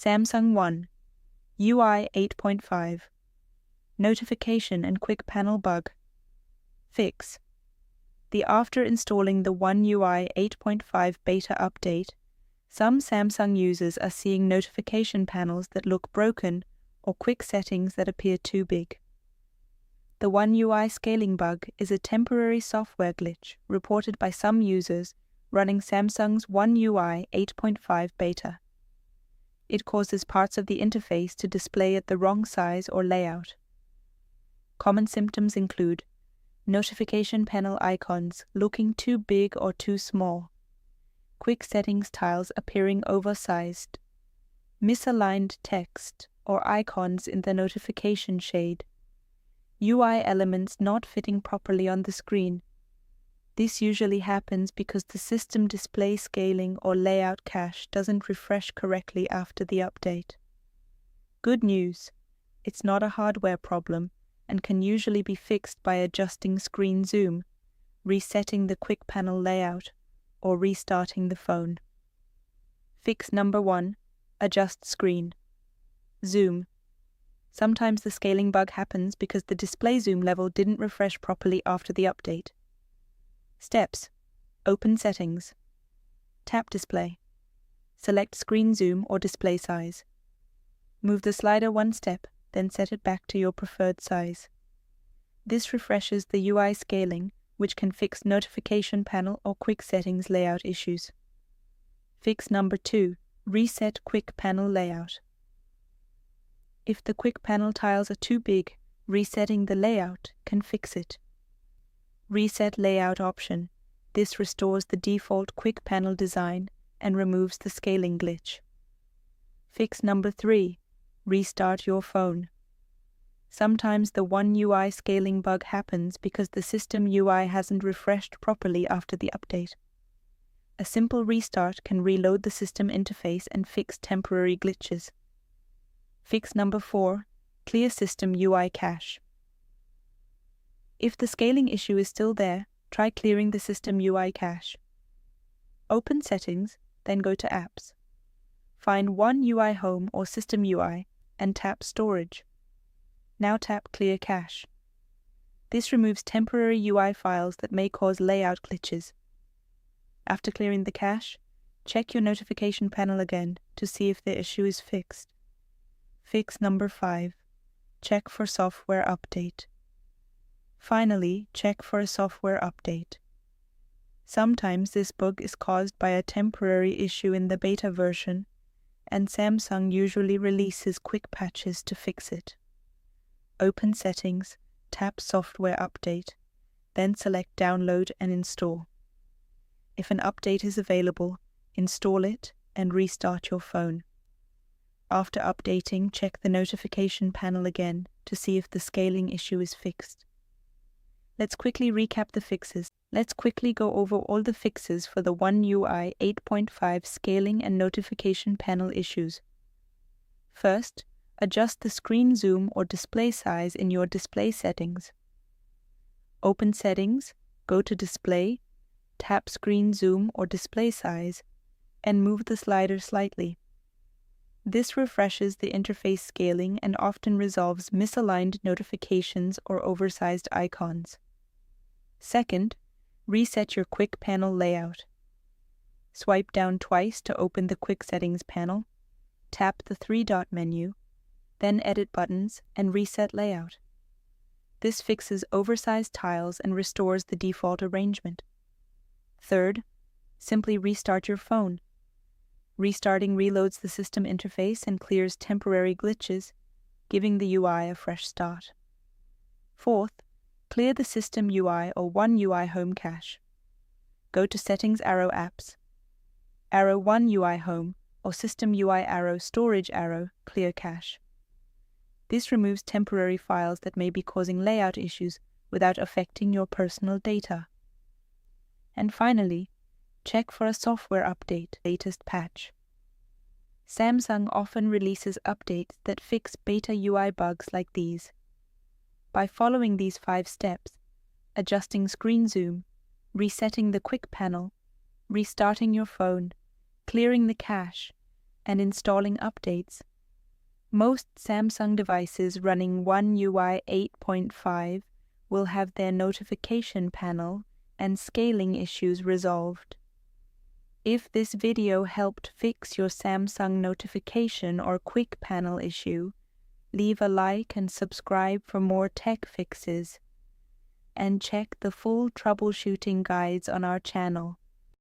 Samsung One, UI 8.5. Notification and quick panel bug. Fix. After installing the One UI 8.5 beta update, some Samsung users are seeing notification panels that look broken or quick settings that appear too big. The One UI scaling bug is a temporary software glitch reported by some users running Samsung's One UI 8.5 beta. It causes parts of the interface to display at the wrong size or layout. Common symptoms include notification panel icons looking too big or too small, quick settings tiles appearing oversized, misaligned text or icons in the notification shade, UI elements not fitting properly on the screen. This usually happens because the system display scaling or layout cache doesn't refresh correctly after the update. Good news, it's not a hardware problem and can usually be fixed by adjusting screen zoom, resetting the quick panel layout, or restarting the phone. Fix number 1. Adjust screen. Zoom. Sometimes the scaling bug happens because the display zoom level didn't refresh properly after the update. Steps. Open Settings. Tap Display. Select Screen Zoom or display size. Move the slider one step, then set it back to your preferred size. This refreshes the UI scaling, which can fix notification panel or quick settings layout issues. Fix number 2. Reset quick panel layout. If the quick panel tiles are too big, resetting the layout can fix it. Reset Layout option. This restores the default quick panel design and removes the scaling glitch. Fix number 3. Restart your phone. Sometimes the One UI scaling bug happens because the system UI hasn't refreshed properly after the update. A simple restart can reload the system interface and fix temporary glitches. Fix number 4. Clear system UI cache. If the scaling issue is still there, try clearing the system UI cache. Open Settings, then go to Apps. Find One UI Home or System UI and tap Storage. Now tap Clear Cache. This removes temporary UI files that may cause layout glitches. After clearing the cache, check your notification panel again to see if the issue is fixed. Fix number 5. Check for software update. Finally, check for a software update. Sometimes this bug is caused by a temporary issue in the beta version, and Samsung usually releases quick patches to fix it. Open Settings, tap Software Update, then select Download and Install. If an update is available, install it and restart your phone. After updating, check the notification panel again to see if the scaling issue is fixed. Let's quickly recap the fixes. Let's quickly go over all the fixes for the One UI 8.5 scaling and notification panel issues. First, adjust the screen zoom or display size in your display settings. Open Settings, go to Display, tap Screen Zoom or Display Size, and move the slider slightly. This refreshes the interface scaling and often resolves misaligned notifications or oversized icons. Second, reset your quick panel layout. Swipe down twice to open the Quick Settings panel, tap the three-dot menu, then Edit buttons and Reset Layout. This fixes oversized tiles and restores the default arrangement. Third, simply restart your phone. Restarting reloads the system interface and clears temporary glitches, giving the UI a fresh start. Fourth, clear the system UI or One UI Home cache. Go to Settings arrow Apps. Arrow One UI Home or System UI arrow Storage arrow Clear Cache. This removes temporary files that may be causing layout issues without affecting your personal data. And finally, check for a software update, latest patch. Samsung often releases updates that fix beta UI bugs like these. By following these 5 steps, adjusting screen zoom, resetting the quick panel, restarting your phone, clearing the cache, and installing updates. Most Samsung devices running One UI 8.5 will have their notification panel and scaling issues resolved. If this video helped fix your Samsung notification or quick panel issue, leave a like and subscribe for more tech fixes. And check the full troubleshooting guides on our channel.